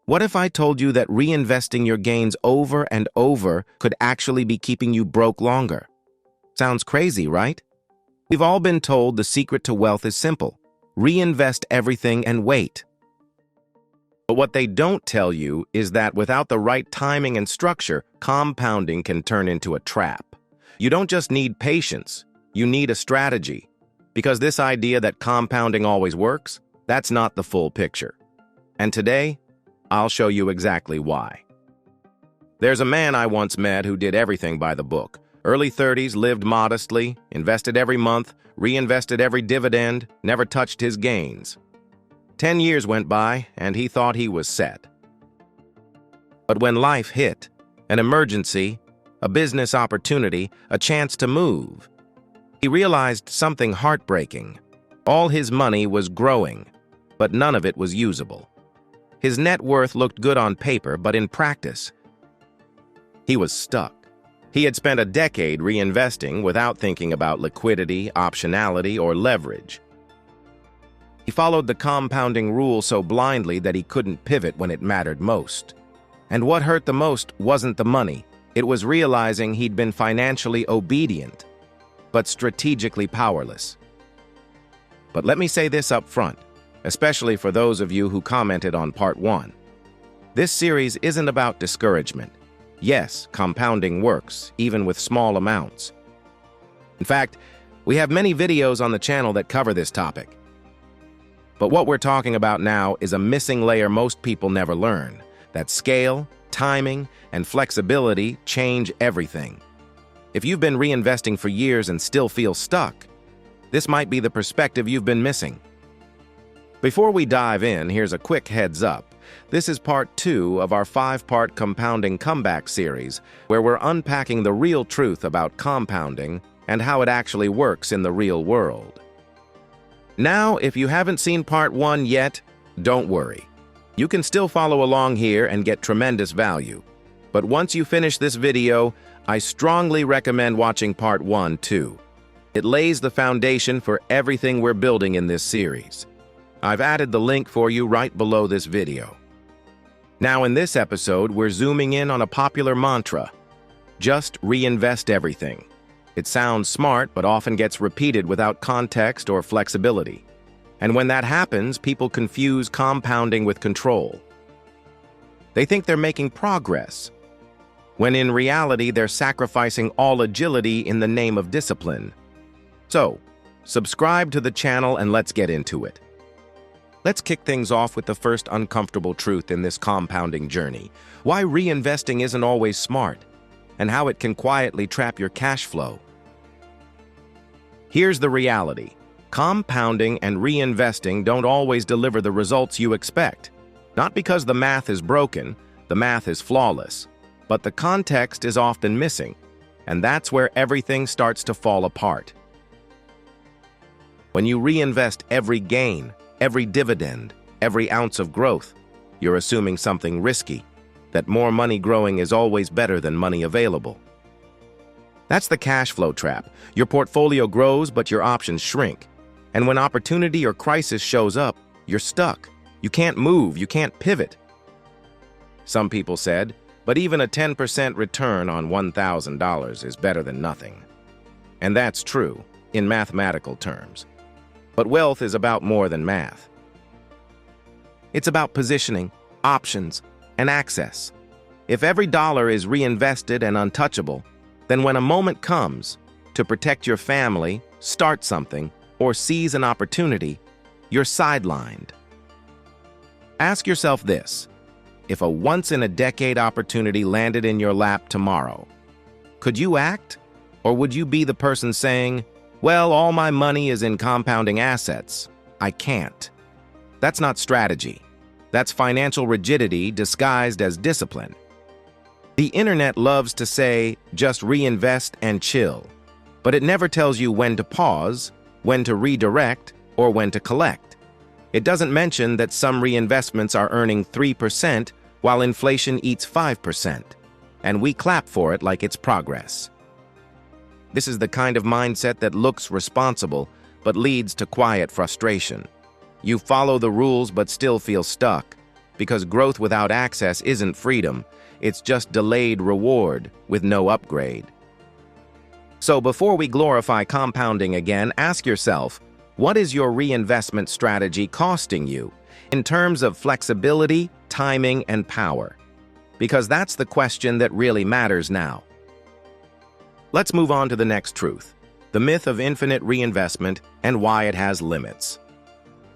What if I told you that reinvesting your gains over and over could actually be keeping you broke longer? Sounds crazy, right? We've all been told the secret to wealth is simple. Reinvest everything and wait. But what they don't tell you is that without the right timing and structure, compounding can turn into a trap. You don't just need patience, you need a strategy. Because this idea that compounding always works, that's not the full picture. And today, I'll show you exactly why. There's a man I once met who did everything by the book. Early 30s, lived modestly, invested every month, reinvested every dividend, never touched his gains. 10 years went by, and he thought he was set. But when life hit, an emergency, a business opportunity, a chance to move, he realized something heartbreaking. All his money was growing, but none of it was usable. His net worth looked good on paper, but in practice, he was stuck. He had spent a decade reinvesting without thinking about liquidity, optionality, or leverage. He followed the compounding rule so blindly that he couldn't pivot when it mattered most. And what hurt the most wasn't the money. It was realizing he'd been financially obedient, but strategically powerless. But let me say this up front, especially for those of you who commented on Part 1. This series isn't about discouragement. Yes, compounding works, even with small amounts. In fact, we have many videos on the channel that cover this topic. But what we're talking about now is a missing layer most people never learn, that scale, timing, and flexibility change everything. If you've been reinvesting for years and still feel stuck, this might be the perspective you've been missing. Before we dive in, here's a quick heads up. This is part 2 of our 5-part compounding comeback series, where we're unpacking the real truth about compounding and how it actually works in the real world. Now, if you haven't seen part 1 yet, don't worry. You can still follow along here and get tremendous value. But once you finish this video, I strongly recommend watching part 1 too. It lays the foundation for everything we're building in this series. I've added the link for you right below this video. Now in this episode, we're zooming in on a popular mantra. Just reinvest everything. It sounds smart, but often gets repeated without context or flexibility. And when that happens, people confuse compounding with control. They think they're making progress, when in reality, they're sacrificing all agility in the name of discipline. So, subscribe to the channel and let's get into it. Let's kick things off with the first uncomfortable truth in this compounding journey: why reinvesting isn't always smart, and how it can quietly trap your cash flow. Here's the reality. Compounding and reinvesting don't always deliver the results you expect. Not because the math is broken, the math is flawless, but the context is often missing, and that's where everything starts to fall apart. When you reinvest every gain, every dividend, every ounce of growth, you're assuming something risky, that more money growing is always better than money available. That's the cash flow trap. Your portfolio grows, but your options shrink. And when opportunity or crisis shows up, you're stuck. You can't move, you can't pivot. Some people said, but even a 10% return on $1,000 is better than nothing. And that's true, in mathematical terms. But wealth is about more than math. It's about positioning, options, and access. If every dollar is reinvested and untouchable, then when a moment comes to protect your family, start something, or seize an opportunity, you're sidelined. Ask yourself this: if a once-in-a-decade opportunity landed in your lap tomorrow, could you act? Or would you be the person saying, well, all my money is in compounding assets, I can't? That's not strategy. That's financial rigidity disguised as discipline. The internet loves to say, just reinvest and chill, but it never tells you when to pause, when to redirect, or when to collect. It doesn't mention that some reinvestments are earning 3% while inflation eats 5%, and we clap for it like it's progress. This is the kind of mindset that looks responsible, but leads to quiet frustration. You follow the rules but still feel stuck, because growth without access isn't freedom, it's just delayed reward with no upgrade. So before we glorify compounding again, ask yourself, what is your reinvestment strategy costing you in terms of flexibility, timing, and power? Because that's the question that really matters now. Let's move on to the next truth, the myth of infinite reinvestment and why it has limits.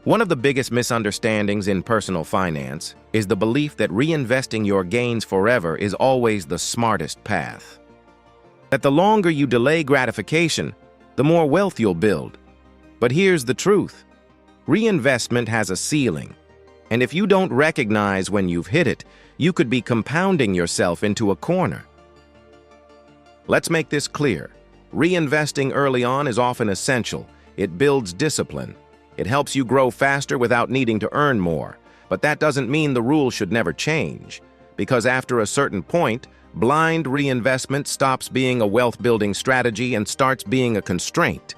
One of the biggest misunderstandings in personal finance is the belief that reinvesting your gains forever is always the smartest path. That the longer you delay gratification, the more wealth you'll build. But here's the truth. Reinvestment has a ceiling, and if you don't recognize when you've hit it, you could be compounding yourself into a corner. Let's make this clear. Reinvesting early on is often essential. It builds discipline. It helps you grow faster without needing to earn more. But that doesn't mean the rule should never change, because after a certain point, blind reinvestment stops being a wealth-building strategy and starts being a constraint.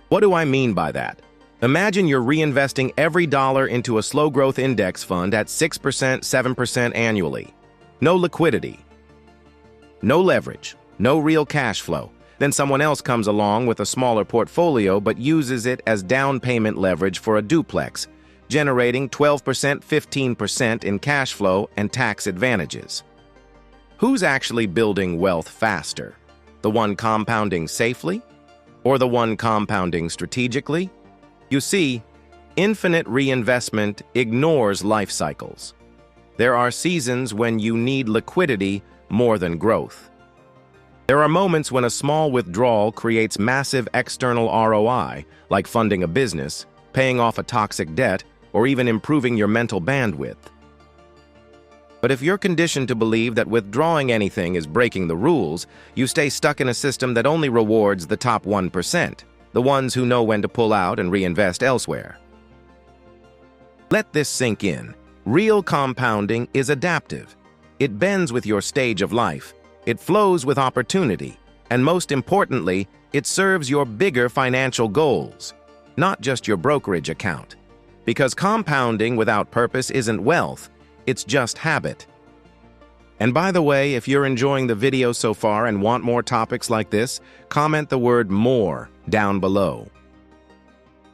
What do I mean by that? Imagine you're reinvesting every dollar into a slow-growth index fund at 6%, 7% annually. No liquidity, no leverage, no real cash flow. Then someone else comes along with a smaller portfolio but uses it as down payment leverage for a duplex, generating 12%, 15% in cash flow and tax advantages. Who's actually building wealth faster? The one compounding safely? Or the one compounding strategically? You see, infinite reinvestment ignores life cycles. There are seasons when you need liquidity more than growth. There are moments when a small withdrawal creates massive external ROI, like funding a business, paying off a toxic debt, or even improving your mental bandwidth. But if you're conditioned to believe that withdrawing anything is breaking the rules, you stay stuck in a system that only rewards the top 1%, the ones who know when to pull out and reinvest elsewhere. Let this sink in. Real compounding is adaptive. It bends with your stage of life. It flows with opportunity. And most importantly, it serves your bigger financial goals, not just your brokerage account. Because compounding without purpose isn't wealth. It's just habit. And by the way, if you're enjoying the video so far and want more topics like this, comment the word "more" down below.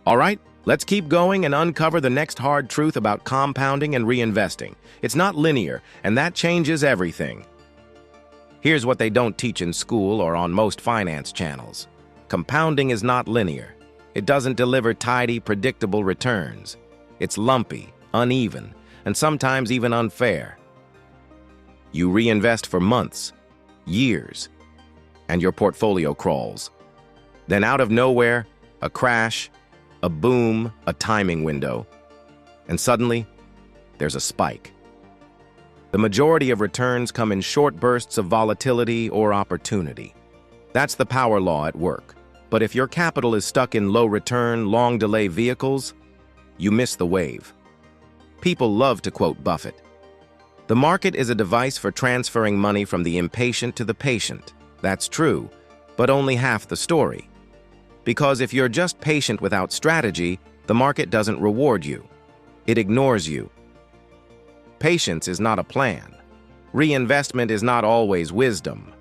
All right, let's keep going and uncover the next hard truth about compounding and reinvesting. It's not linear, and that changes everything. Here's what they don't teach in school or on most finance channels. Compounding is not linear. It doesn't deliver tidy, predictable returns. It's lumpy, uneven, and sometimes even unfair. You reinvest for months, years, and your portfolio crawls. Then out of nowhere, a crash, a boom, a timing window, and suddenly, there's a spike. The majority of returns come in short bursts of volatility or opportunity. That's the power law at work. But if your capital is stuck in low-return, long-delay vehicles, you miss the wave. People love to quote Buffett. The market is a device for transferring money from the impatient to the patient. That's true, but only half the story. Because if you're just patient without strategy, the market doesn't reward you. It ignores you. Patience is not a plan. Reinvestment is not always wisdom.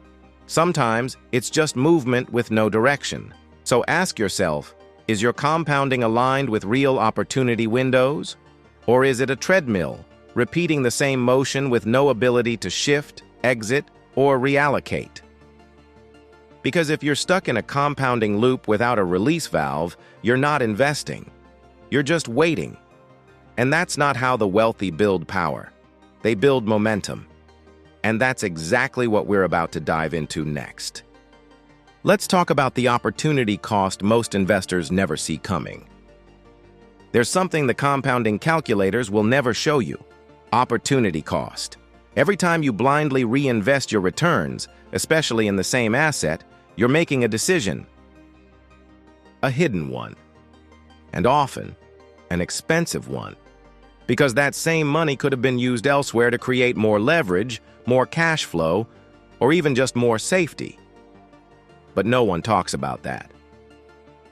Sometimes it's just movement with no direction. So ask yourself, is your compounding aligned with real opportunity windows? Or is it a treadmill, repeating the same motion with no ability to shift, exit, or reallocate? Because if you're stuck in a compounding loop without a release valve, you're not investing. You're just waiting. And that's not how the wealthy build power. They build momentum. And that's exactly what we're about to dive into next. Let's talk about the opportunity cost most investors never see coming. There's something the compounding calculators will never show you: opportunity cost. Every time you blindly reinvest your returns, especially in the same asset, you're making a decision. A hidden one. And often, an expensive one. Because that same money could have been used elsewhere to create more leverage, more cash flow, or even just more safety. But no one talks about that.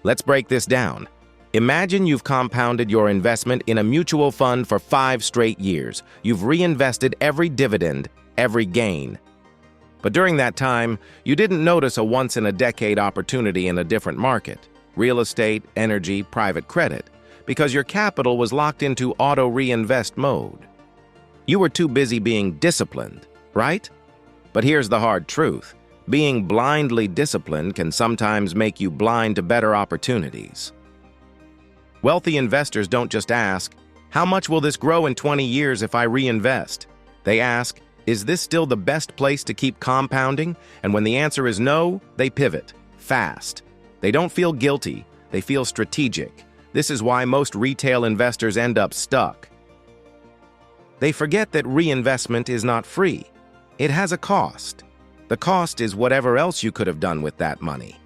Let's break this down. Imagine you've compounded your investment in a mutual fund for 5 straight years. You've reinvested every dividend, every gain. But during that time, you didn't notice a once-in-a-decade opportunity in a different market, real estate, energy, private credit, because your capital was locked into auto-reinvest mode. You were too busy being disciplined, right? But here's the hard truth. Being blindly disciplined can sometimes make you blind to better opportunities. Wealthy investors don't just ask, "How much will this grow in 20 years if I reinvest?" They ask, "Is this still the best place to keep compounding?" And when the answer is no, they pivot, fast. They don't feel guilty, they feel strategic. This is why most retail investors end up stuck. They forget that reinvestment is not free. It has a cost. The cost is whatever else you could have done with that money.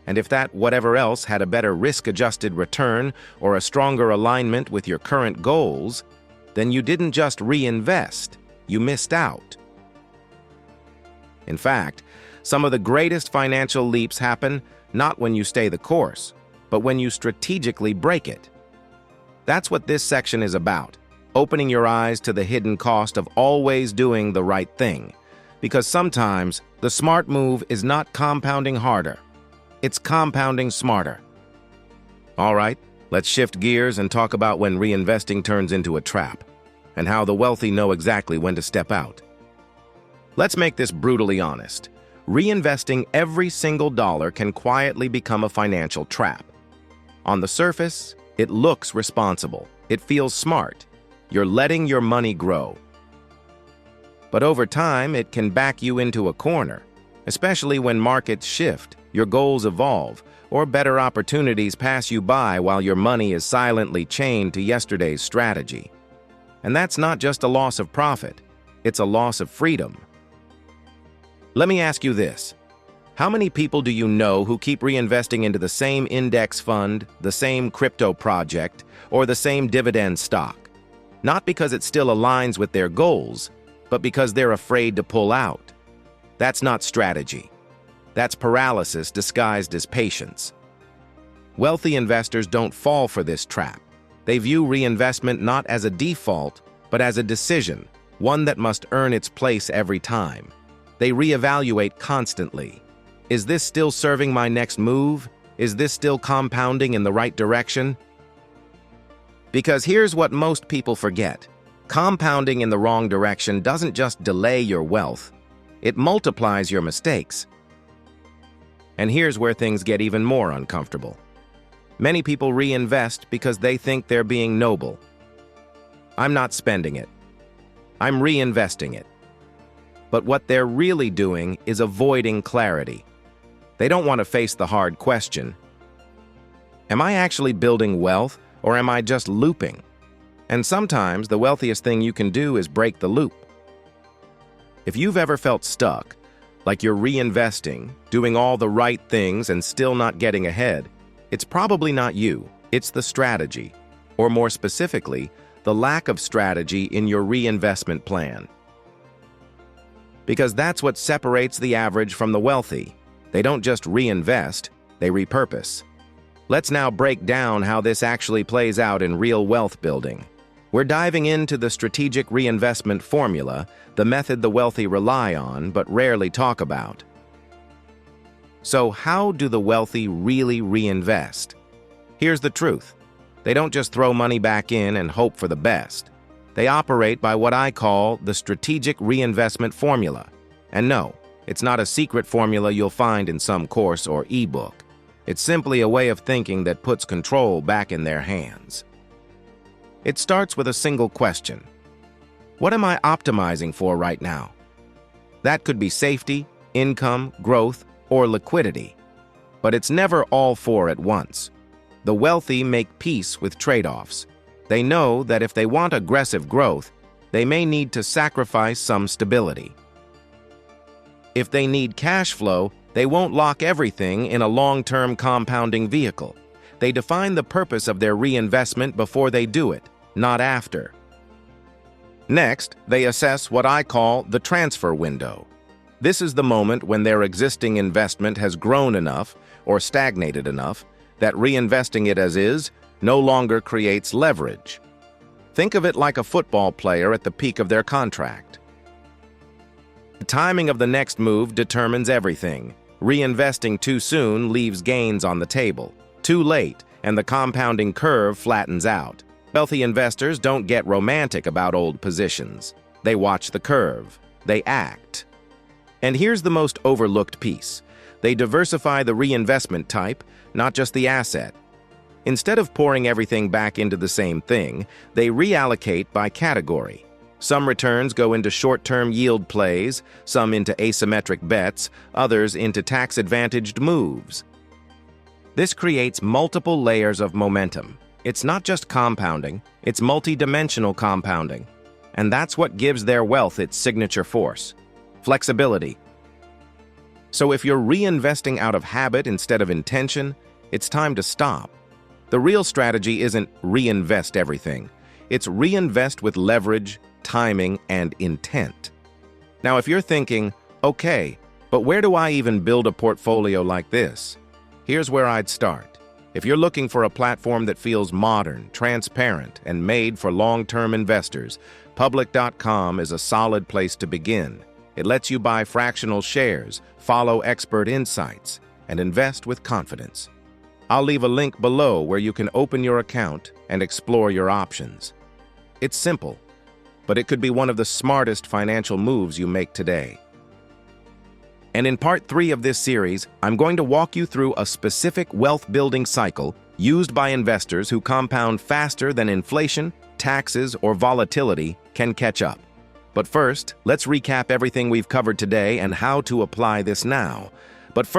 And if that whatever else had a better risk-adjusted return or a stronger alignment with your current goals, then you didn't just reinvest, you missed out. In fact, some of the greatest financial leaps happen not when you stay the course, but when you strategically break it. That's what this section is about, opening your eyes to the hidden cost of always doing the right thing. Because sometimes the smart move is not compounding harder, it's compounding smarter. All right, let's shift gears and talk about when reinvesting turns into a trap, and how the wealthy know exactly when to step out. Let's make this brutally honest. Reinvesting every single dollar can quietly become a financial trap. On the surface, it looks responsible. It feels smart. You're letting your money grow. But over time, it can back you into a corner, especially when markets shift, your goals evolve, or better opportunities pass you by while your money is silently chained to yesterday's strategy. And that's not just a loss of profit, it's a loss of freedom. Let me ask you this. How many people do you know who keep reinvesting into the same index fund, the same crypto project, or the same dividend stock? Not because it still aligns with their goals, but because they're afraid to pull out. That's not strategy. That's paralysis disguised as patience. Wealthy investors don't fall for this trap. They view reinvestment not as a default, but as a decision, one that must earn its place every time. They reevaluate constantly. Is this still serving my next move? Is this still compounding in the right direction? Because here's what most people forget. Compounding in the wrong direction doesn't just delay your wealth, it multiplies your mistakes. And here's where things get even more uncomfortable. Many people reinvest because they think they're being noble. I'm not spending it. I'm reinvesting it. But what they're really doing is avoiding clarity. They don't want to face the hard question. Am I actually building wealth, or am I just looping? And sometimes the wealthiest thing you can do is break the loop. If you've ever felt stuck, like you're reinvesting, doing all the right things and still not getting ahead, it's probably not you, it's the strategy, or more specifically, the lack of strategy in your reinvestment plan. Because that's what separates the average from the wealthy. They don't just reinvest, they repurpose. Let's now break down how this actually plays out in real wealth building. We're diving into the strategic reinvestment formula, the method the wealthy rely on but rarely talk about. So how do the wealthy really reinvest? Here's the truth. They don't just throw money back in and hope for the best. They operate by what I call the strategic reinvestment formula. And no, it's not a secret formula you'll find in some course or ebook. It's simply a way of thinking that puts control back in their hands. It starts with a single question. What am I optimizing for right now? That could be safety, income, growth, or liquidity. But it's never all four at once. The wealthy make peace with trade-offs. They know that if they want aggressive growth, they may need to sacrifice some stability. If they need cash flow, they won't lock everything in a long-term compounding vehicle. They define the purpose of their reinvestment before they do it, not after. Next, they assess what I call the transfer window. This is the moment when their existing investment has grown enough or stagnated enough that reinvesting it as is no longer creates leverage. Think of it like a football player at the peak of their contract. The timing of the next move determines everything. Reinvesting too soon leaves gains on the table. Too late, and the compounding curve flattens out. Wealthy investors don't get romantic about old positions. They watch the curve. They act. And here's the most overlooked piece. They diversify the reinvestment type, not just the asset. Instead of pouring everything back into the same thing, they reallocate by category. Some returns go into short-term yield plays, some into asymmetric bets, others into tax-advantaged moves. This creates multiple layers of momentum. It's not just compounding, it's multi-dimensional compounding. And that's what gives their wealth its signature force: flexibility. So if you're reinvesting out of habit instead of intention, it's time to stop. The real strategy isn't reinvest everything. It's reinvest with leverage, timing, and intent. Now, if you're thinking, okay, but where do I even build a portfolio like this? Here's where I'd start. If you're looking for a platform that feels modern, transparent, and made for long-term investors, Public.com is a solid place to begin. It lets you buy fractional shares, follow expert insights, and invest with confidence. I'll leave a link below where you can open your account and explore your options. It's simple, but it could be one of the smartest financial moves you make today. And in part 3 of this series, I'm going to walk you through a specific wealth-building cycle used by investors who compound faster than inflation, taxes, or volatility can catch up. But first, let's recap everything we've covered today and how to apply this now. Let's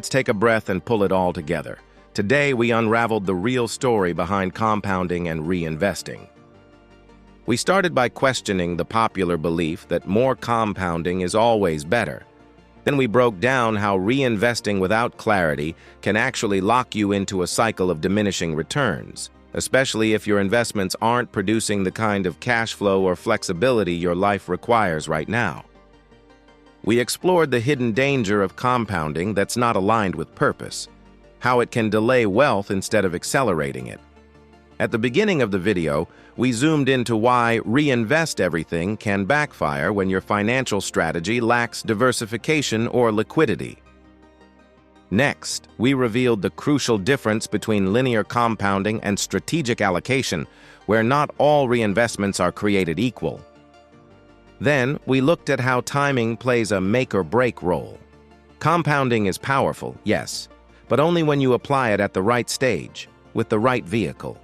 take a breath and pull it all together. Today, we unraveled the real story behind compounding and reinvesting. We started by questioning the popular belief that more compounding is always better. Then we broke down how reinvesting without clarity can actually lock you into a cycle of diminishing returns, especially if your investments aren't producing the kind of cash flow or flexibility your life requires right now. We explored the hidden danger of compounding that's not aligned with purpose, how it can delay wealth instead of accelerating it. At the beginning of the video, we zoomed into why reinvest everything can backfire when your financial strategy lacks diversification or liquidity. Next, we revealed the crucial difference between linear compounding and strategic allocation, where not all reinvestments are created equal. Then, we looked at how timing plays a make-or-break role. Compounding is powerful, yes, but only when you apply it at the right stage, with the right vehicle.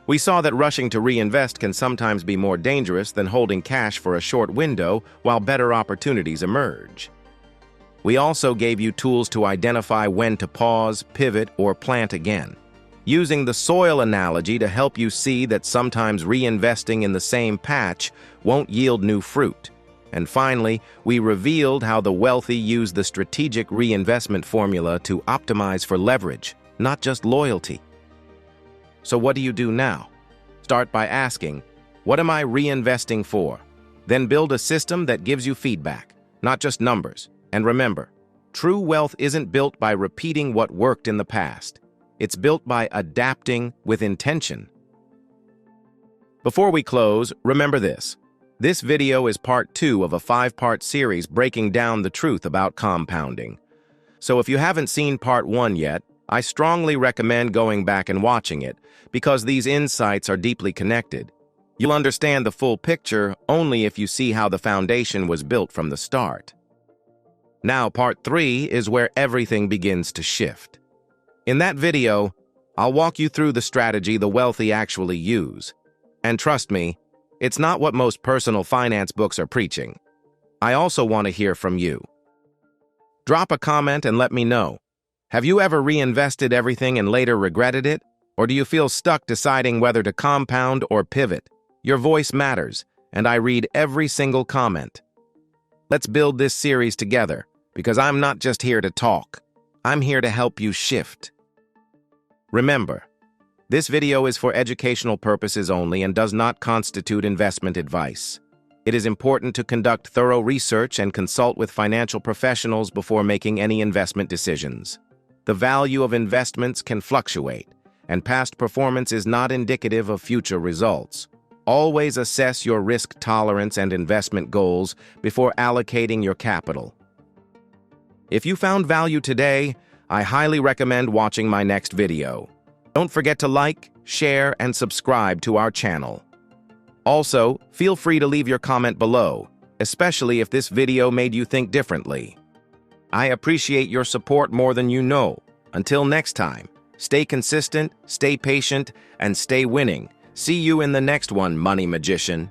We saw that rushing to reinvest can sometimes be more dangerous than holding cash for a short window while better opportunities emerge. We also gave you tools to identify when to pause, pivot, or plant again, using the soil analogy to help you see that sometimes reinvesting in the same patch won't yield new fruit. And finally, we revealed how the wealthy use the strategic reinvestment formula to optimize for leverage, not just loyalty. So what do you do now? Start by asking, what am I reinvesting for? Then build a system that gives you feedback, not just numbers. And remember, true wealth isn't built by repeating what worked in the past. It's built by adapting with intention. Before we close, remember this. This video is part 2 of a 5-part series breaking down the truth about compounding. So if you haven't seen part 1 yet, I strongly recommend going back and watching it, because these insights are deeply connected. You'll understand the full picture only if you see how the foundation was built from the start. Now, part 3 is where everything begins to shift. In that video, I'll walk you through the strategy the wealthy actually use. And trust me, it's not what most personal finance books are preaching. I also want to hear from you. Drop a comment and let me know. Have you ever reinvested everything and later regretted it? Or do you feel stuck deciding whether to compound or pivot? Your voice matters, and I read every single comment. Let's build this series together, because I'm not just here to talk. I'm here to help you shift. Remember, this video is for educational purposes only and does not constitute investment advice. It is important to conduct thorough research and consult with financial professionals before making any investment decisions. The value of investments can fluctuate, and past performance is not indicative of future results. Always assess your risk tolerance and investment goals before allocating your capital. If you found value today, I highly recommend watching my next video. Don't forget to like, share, and subscribe to our channel. Also, feel free to leave your comment below, especially if this video made you think differently. I appreciate your support more than you know. Until next time, stay consistent, stay patient, and stay winning. See you in the next one, Money Magician.